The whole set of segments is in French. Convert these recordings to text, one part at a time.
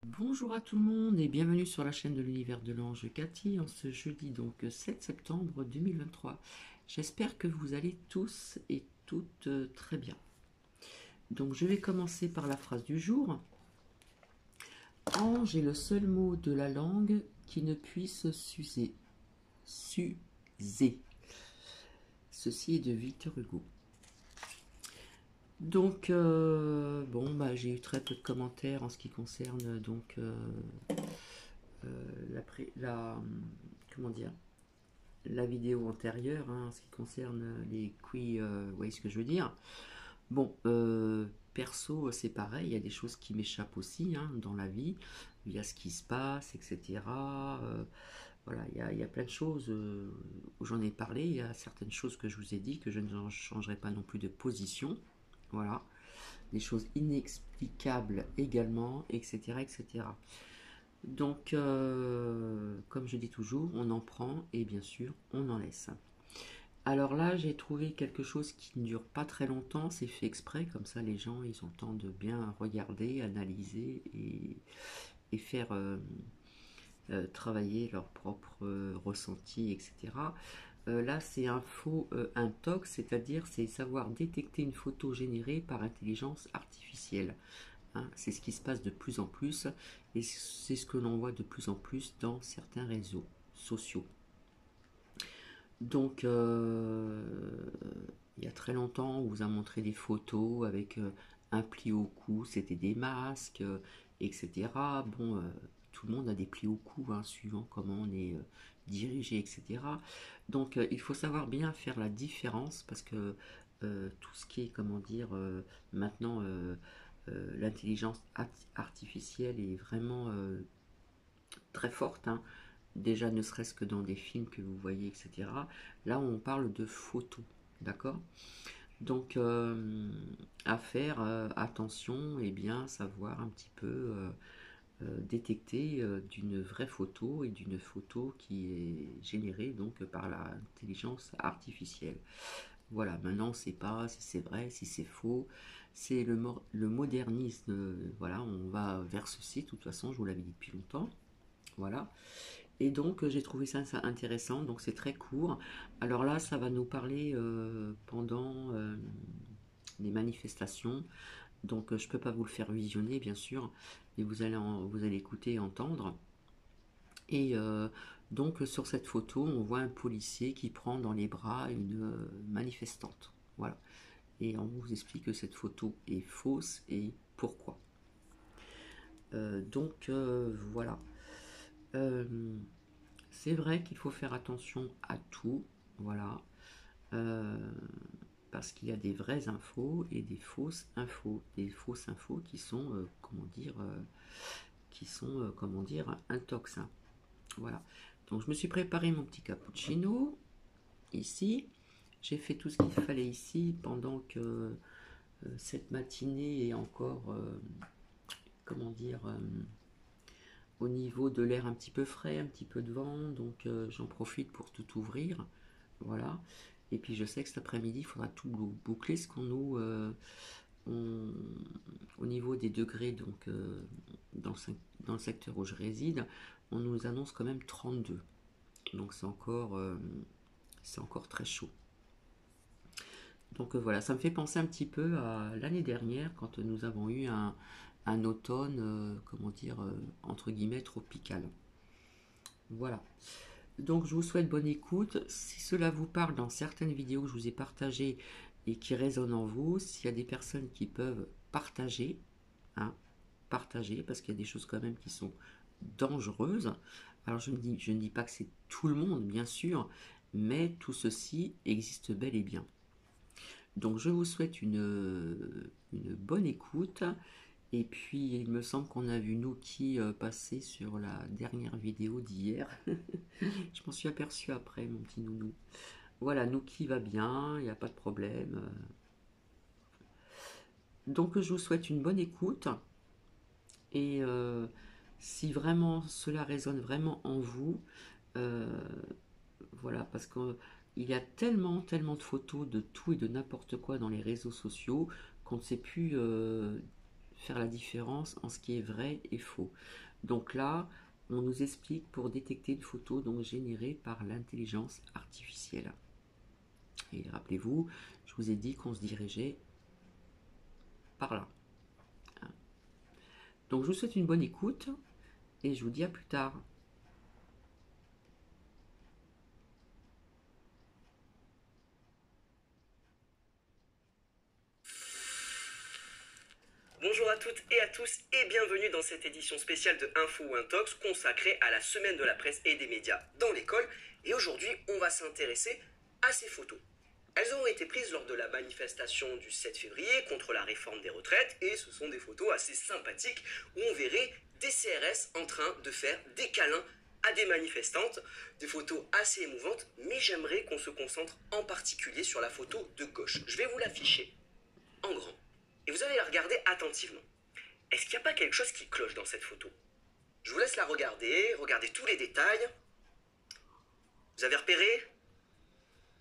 Bonjour à tout le monde et bienvenue sur la chaîne de l'univers de l'ange Cathy en ce jeudi donc 7 septembre 2023. J'espère que vous allez tous et toutes très bien. Donc je vais commencer par la phrase du jour. Ange est le seul mot de la langue qui ne puisse s'user. S'user. Ceci est de Victor Hugo. Donc j'ai eu très peu de commentaires en ce qui concerne la comment dire la vidéo antérieure, en ce qui concerne les QI, vous voyez ce que je veux dire. Bon, perso, c'est pareil, il y a des choses qui m'échappent aussi dans la vie, il y a ce qui se passe, etc. Voilà, il y a plein de choses où j'en ai parlé, il y a certaines choses que je vous ai dit que je ne changerai pas non plus de position. Voilà, des choses inexplicables également, etc. etc. Donc, comme je dis toujours, on en prend et bien sûr, on en laisse. Alors là, j'ai trouvé quelque chose qui ne dure pas très longtemps, c'est fait exprès, comme ça les gens, ils ont le temps de bien regarder, analyser et faire travailler leur propre ressenti, etc. Là, c'est un faux intox, c'est-à-dire c'est savoir détecter une photo générée par intelligence artificielle. C'est ce qui se passe de plus en plus et c'est ce que l'on voit de plus en plus dans certains réseaux sociaux. Donc, il y a très longtemps, on vous a montré des photos avec un pli au cou, c'était des masques, etc. Bon, tout le monde a des plis au cou, suivant comment on est dirigé, etc. Donc, il faut savoir bien faire la différence parce que tout ce qui est, comment dire, maintenant, l'intelligence artificielle est vraiment très forte, déjà ne serait-ce que dans des films que vous voyez, etc. Là, on parle de photos, d'accord. Donc, à faire attention et bien savoir un petit peu détecter d'une vraie photo et d'une photo qui est générée donc par l'intelligence artificielle. Voilà, maintenant, on ne sait pas si c'est vrai, si c'est faux. C'est le modernisme. Voilà, on va vers ceci. De toute façon, je vous l'avais dit depuis longtemps. Voilà. Et donc, j'ai trouvé ça intéressant. Donc, c'est très court. Alors là, ça va nous parler pendant les manifestations. Donc, je ne peux pas vous le faire visionner, bien sûr, mais vous allez écouter et entendre. Et donc sur cette photo, on voit un policier qui prend dans les bras une manifestante. Voilà. Et on vous explique que cette photo est fausse et pourquoi. Voilà. Euh, c'est vrai qu'il faut faire attention à tout. Voilà. Euh, parce qu'il y a des vraies infos et des fausses infos. Des fausses infos qui sont, comment dire, intox. Voilà. Donc je me suis préparé mon petit cappuccino ici. J'ai fait tout ce qu'il fallait ici pendant que cette matinée est encore, comment dire, au niveau de l'air un petit peu frais, un petit peu de vent. Donc j'en profite pour tout ouvrir. Voilà. Et puis je sais que cet après-midi, il faudra tout boucler ce qu'on nous... au niveau des degrés, donc dans le secteur où je réside, on nous annonce quand même 32. Donc c'est encore très chaud. Donc voilà, ça me fait penser un petit peu à l'année dernière quand nous avons eu un automne, comment dire, entre guillemets, tropical. Voilà. Donc je vous souhaite bonne écoute. Si cela vous parle dans certaines vidéos que je vous ai partagées et qui résonnent en vous, s'il y a des personnes qui peuvent partager, partager, parce qu'il y a des choses quand même qui sont dangereuses. Alors je ne dis pas que c'est tout le monde, bien sûr, mais tout ceci existe bel et bien. Donc je vous souhaite une bonne écoute. Et puis il me semble qu'on a vu Nuki passer sur la dernière vidéo d'hier. Je m'en suis aperçu après, mon petit nounou. Voilà, Nuki va bien, il n'y a pas de problème. Donc je vous souhaite une bonne écoute. Et si vraiment cela résonne vraiment en vous, euh, voilà, parce qu'il y a tellement, tellement de photos de tout et de n'importe quoi dans les réseaux sociaux qu'on ne sait plus faire la différence en ce qui est vrai et faux. Donc là, on nous explique pour détecter une photo donc générée par l'intelligence artificielle. Et rappelez-vous, je vous ai dit qu'on se dirigeait par là. Donc je vous souhaite une bonne écoute et je vous dis à plus tard. Bonjour à toutes et à tous et bienvenue dans cette édition spéciale de Info ou Intox consacrée à la semaine de la presse et des médias dans l'école. Et aujourd'hui, on va s'intéresser à ces photos. Elles ont été prises lors de la manifestation du 7 février contre la réforme des retraites et ce sont des photos assez sympathiques où on verrait des CRS en train de faire des câlins à des manifestantes, des photos assez émouvantes, mais j'aimerais qu'on se concentre en particulier sur la photo de gauche. Je vais vous l'afficher en grand. Et vous allez la regarder attentivement. Est-ce qu'il n'y a pas quelque chose qui cloche dans cette photo? Je vous laisse la regarder tous les détails. Vous avez repéré?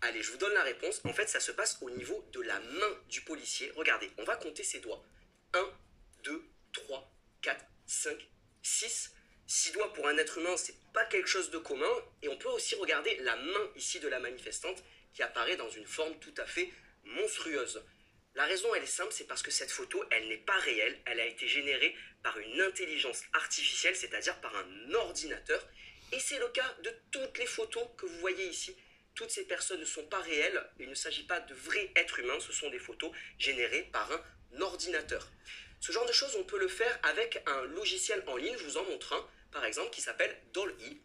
Allez, je vous donne la réponse. En fait, ça se passe au niveau de la main du policier. Regardez, on va compter ses doigts. 1, 2, 3, 4, 5, 6. 6 doigts pour un être humain, c'est pas quelque chose de commun. Et on peut aussi regarder la main ici de la manifestante qui apparaît dans une forme tout à fait monstrueuse. La raison, elle est simple, c'est parce que cette photo, elle n'est pas réelle. Elle a été générée par une intelligence artificielle, c'est-à-dire par un ordinateur. Et c'est le cas de toutes les photos que vous voyez ici. Toutes ces personnes ne sont pas réelles. Il ne s'agit pas de vrais êtres humains. Ce sont des photos générées par un ordinateur. Ce genre de choses, on peut le faire avec un logiciel en ligne. Je vous en montre un, par exemple, qui s'appelle Doll-E.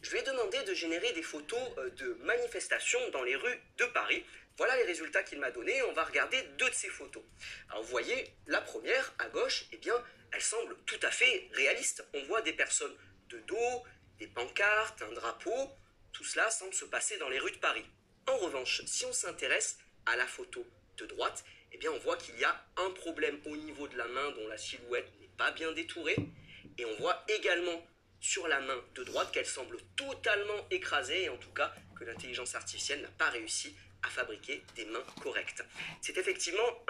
Je lui ai demandé de générer des photos de manifestations dans les rues de Paris. Voilà les résultats qu'il m'a donnés. On va regarder deux de ces photos. Alors vous voyez, la première, à gauche, eh bien, elle semble tout à fait réaliste. On voit des personnes de dos, des pancartes, un drapeau. Tout cela semble se passer dans les rues de Paris. En revanche, si on s'intéresse à la photo de droite, eh bien, on voit qu'il y a un problème au niveau de la main dont la silhouette n'est pas bien détourée. Et on voit également sur la main de droite qu'elle semble totalement écrasée et en tout cas que l'intelligence artificielle n'a pas réussi à fabriquer des mains correctes. C'est effectivement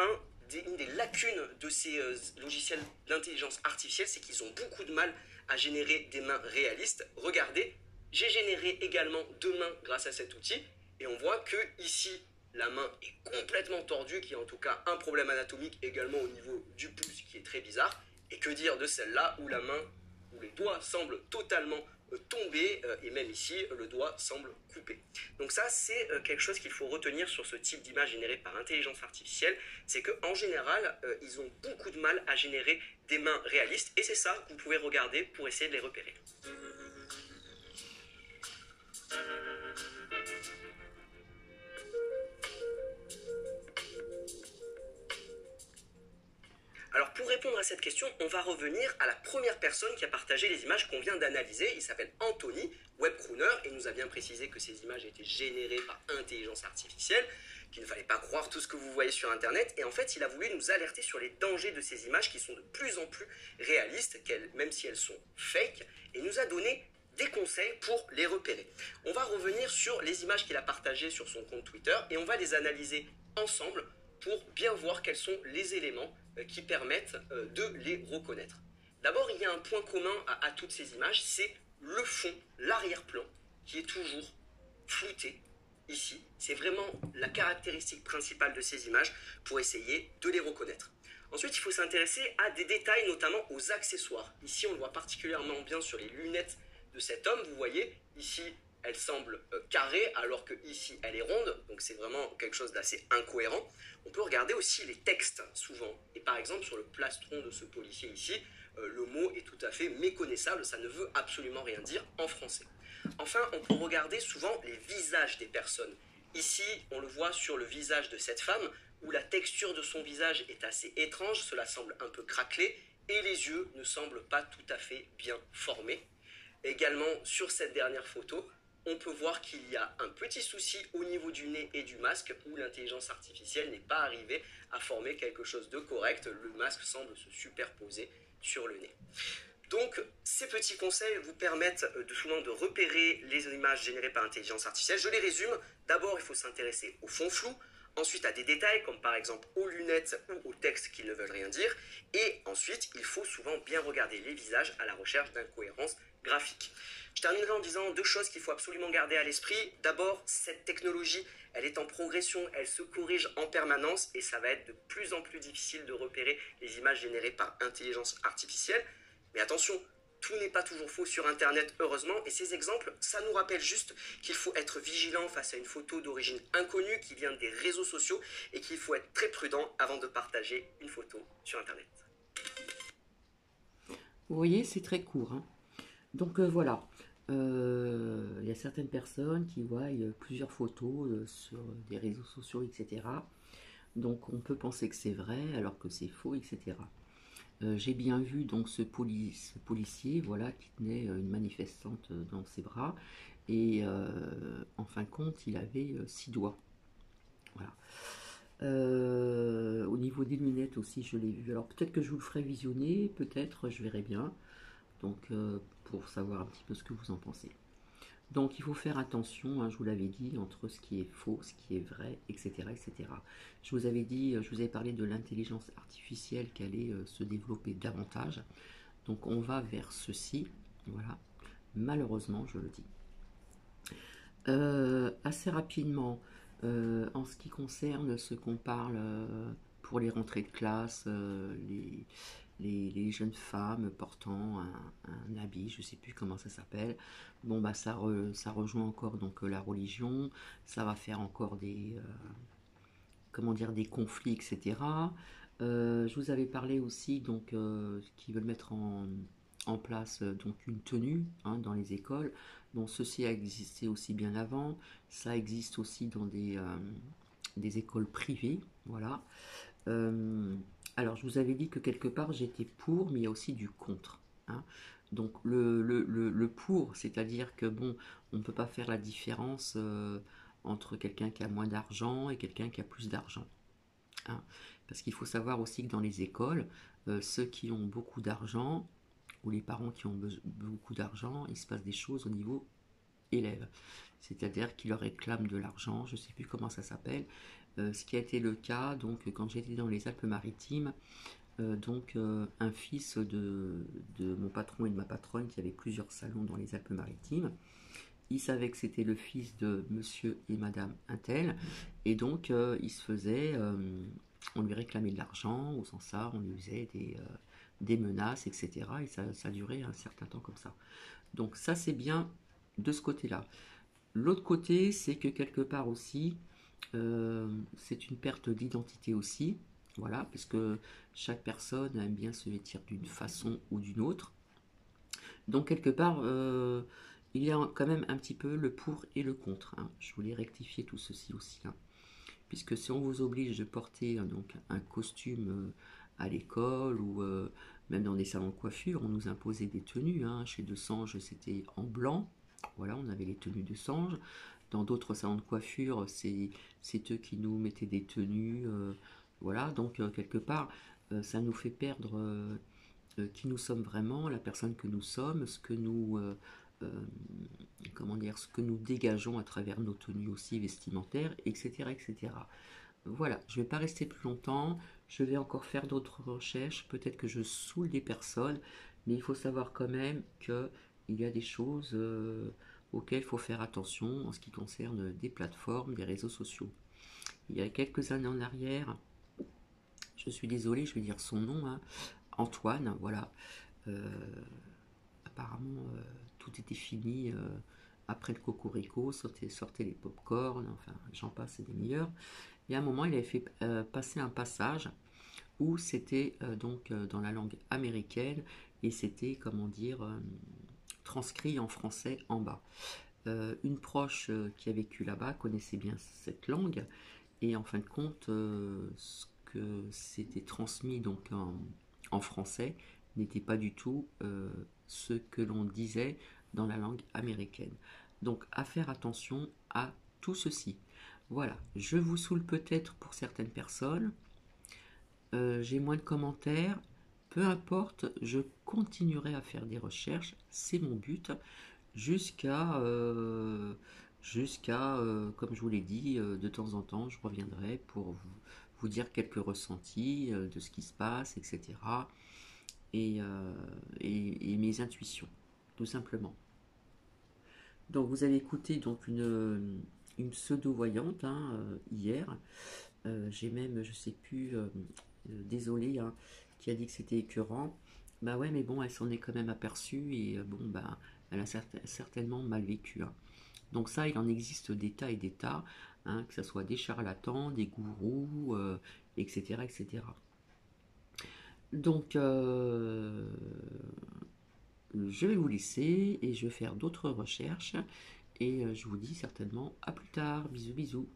une des lacunes de ces logiciels d'intelligence artificielle, c'est qu'ils ont beaucoup de mal à générer des mains réalistes. Regardez, j'ai généré également deux mains grâce à cet outil et on voit que ici la main est complètement tordue, qui a en tout cas un problème anatomique également au niveau du pouce qui est très bizarre. Et que dire de celle-là où la main, où les doigts semblent totalement tomber et même ici le doigt semble coupé. Donc ça c'est quelque chose qu'il faut retenir sur ce type d'image générée par intelligence artificielle, c'est qu'en général ils ont beaucoup de mal à générer des mains réalistes et c'est ça que vous pouvez regarder pour essayer de les repérer. Alors pour répondre à cette question, on va revenir à la première personne qui a partagé les images qu'on vient d'analyser. Il s'appelle Anthony, webcrooner, et nous a bien précisé que ces images étaient générées par intelligence artificielle, qu'il ne fallait pas croire tout ce que vous voyez sur Internet. Et en fait, il a voulu nous alerter sur les dangers de ces images qui sont de plus en plus réalistes, même si elles sont fake, et nous a donné des conseils pour les repérer. On va revenir sur les images qu'il a partagées sur son compte Twitter et on va les analyser ensemble pour bien voir quels sont les éléments qui permettent de les reconnaître. D'abord, il y a un point commun à toutes ces images, c'est le fond, l'arrière-plan, qui est toujours flouté ici. C'est vraiment la caractéristique principale de ces images pour essayer de les reconnaître. Ensuite, il faut s'intéresser à des détails, notamment aux accessoires. Ici, on le voit particulièrement bien sur les lunettes de cet homme. Vous voyez, ici, elle semble carrée, alors que ici, elle est ronde. Donc, c'est vraiment quelque chose d'assez incohérent. On peut regarder aussi les textes, souvent. Et par exemple, sur le plastron de ce policier ici, le mot est tout à fait méconnaissable. Ça ne veut absolument rien dire en français. Enfin, on peut regarder souvent les visages des personnes. Ici, on le voit sur le visage de cette femme, où la texture de son visage est assez étrange. Cela semble un peu craquelé. Et les yeux ne semblent pas tout à fait bien formés. Également, sur cette dernière photo, on peut voir qu'il y a un petit souci au niveau du nez et du masque où l'intelligence artificielle n'est pas arrivée à former quelque chose de correct. Le masque semble se superposer sur le nez. Donc, ces petits conseils vous permettent souvent de repérer les images générées par intelligence artificielle. Je les résume. D'abord, il faut s'intéresser au fond flou. Ensuite, à des détails comme par exemple aux lunettes ou au texte qui ne veulent rien dire. Et ensuite, il faut souvent bien regarder les visages à la recherche d'incohérences graphiques. Je terminerai en disant deux choses qu'il faut absolument garder à l'esprit. D'abord, cette technologie, elle est en progression, elle se corrige en permanence et ça va être de plus en plus difficile de repérer les images générées par intelligence artificielle. Mais attention, tout n'est pas toujours faux sur Internet, heureusement, et ces exemples, ça nous rappelle juste qu'il faut être vigilant face à une photo d'origine inconnue qui vient des réseaux sociaux et qu'il faut être très prudent avant de partager une photo sur Internet. Vous voyez, c'est très court, hein. Donc voilà. Il y a certaines personnes qui voient plusieurs photos sur des réseaux sociaux, etc. Donc on peut penser que c'est vrai alors que c'est faux, etc. J'ai bien vu donc ce policier, voilà, qui tenait une manifestante dans ses bras et en fin de compte il avait 6 doigts. Voilà. Au niveau des lunettes aussi, je l'ai vu. Alors peut-être que je vous le ferai visionner, peut-être je verrai bien. Donc pour savoir un petit peu ce que vous en pensez. Donc il faut faire attention, hein, je vous l'avais dit, entre ce qui est faux, ce qui est vrai, etc., etc. Je vous avais dit, je vous avais parlé de l'intelligence artificielle qui allait se développer davantage. Donc on va vers ceci, voilà. Malheureusement, je le dis. Assez rapidement, en ce qui concerne ce qu'on parle pour les rentrées de classe, les jeunes femmes portant un habit, je ne sais plus comment ça s'appelle. Bon, bah ça rejoint encore donc la religion, ça va faire encore comment dire, des conflits, etc. Je vous avais parlé aussi donc qui veulent mettre en place donc une tenue, hein, dans les écoles. Bon, ceci a existé aussi bien avant. Ça existe aussi dans des écoles privées, voilà. Euh, alors, je vous avais dit que quelque part j'étais pour, mais il y a aussi du contre, hein. Donc, le pour, c'est-à-dire que bon, on ne peut pas faire la différence entre quelqu'un qui a moins d'argent et quelqu'un qui a plus d'argent, hein. Parce qu'il faut savoir aussi que dans les écoles, ceux qui ont beaucoup d'argent, ou les parents qui ont beaucoup d'argent, il se passe des choses au niveau élèves. C'est-à-dire qu'ils leur réclament de l'argent, je ne sais plus comment ça s'appelle. Ce qui a été le cas donc quand j'étais dans les Alpes-Maritimes, un fils de mon patron et de ma patronne qui avait plusieurs salons dans les Alpes-Maritimes. Il savait que c'était le fils de monsieur et madame Untel, et donc il se faisait, on lui réclamait de l'argent, au sens ça, on lui faisait des menaces, etc. Et ça durait un certain temps comme ça. Donc ça c'est bien de ce côté-là. L'autre côté, c'est que quelque part aussi, c'est une perte d'identité aussi, voilà, parce que chaque personne aime bien se vêtir d'une façon ou d'une autre. Donc quelque part, il y a quand même un petit peu le pour et le contre, hein. Je voulais rectifier tout ceci aussi, hein. Puisque si on vous oblige de porter donc un costume à l'école ou même dans des salons de coiffure, on nous imposait des tenues, hein. Chez Desange, c'était en blanc. Voilà, on avait les tenues de Sange. Dans d'autres salons de coiffure, c'est eux qui nous mettaient des tenues. Voilà, donc quelque part, ça nous fait perdre qui nous sommes vraiment, la personne que nous sommes, ce que nous, euh, comment dire, ce que nous dégageons à travers nos tenues aussi vestimentaires, etc., etc. Voilà, je ne vais pas rester plus longtemps, je vais encore faire d'autres recherches, peut-être que je saoule des personnes, mais il faut savoir quand même qu'il y a des choses auxquelles il faut faire attention en ce qui concerne des plateformes, des réseaux sociaux. Il y a quelques années en arrière, je suis désolée, je vais dire son nom, hein, Antoine, voilà. Euh, Apparemment, tout était fini après le cocorico, sortaient les pop-corn, enfin, j'en passe, c'est des meilleurs. Et à un moment, il avait fait passer un passage où c'était dans la langue américaine et c'était, comment dire, transcrit en français en bas. Une proche qui a vécu là-bas connaissait bien cette langue et en fin de compte, ce que c'était transmis donc en français n'était pas du tout ce que l'on disait dans la langue américaine. Donc à faire attention à tout ceci. Voilà, je vous saoule peut-être pour certaines personnes, j'ai moins de commentaires, peu importe, je continuerai à faire des recherches, c'est mon but, jusqu'à jusqu'à, comme je vous l'ai dit, de temps en temps, je reviendrai pour vous dire quelques ressentis de ce qui se passe, etc. Et mes intuitions, tout simplement. Donc vous avez écouté donc une pseudo-voyante hein, hier. J'ai même, je sais plus, désolé, hein, qui a dit que c'était écœurant. Bah ouais, mais bon, elle s'en est quand même aperçue et bon, bah, elle a certainement mal vécu, hein. Donc ça, il en existe des tas et des tas, hein, que ce soit des charlatans, des gourous, etc., etc. Donc, je vais vous laisser et je vais faire d'autres recherches et je vous dis certainement à plus tard. Bisous, bisous.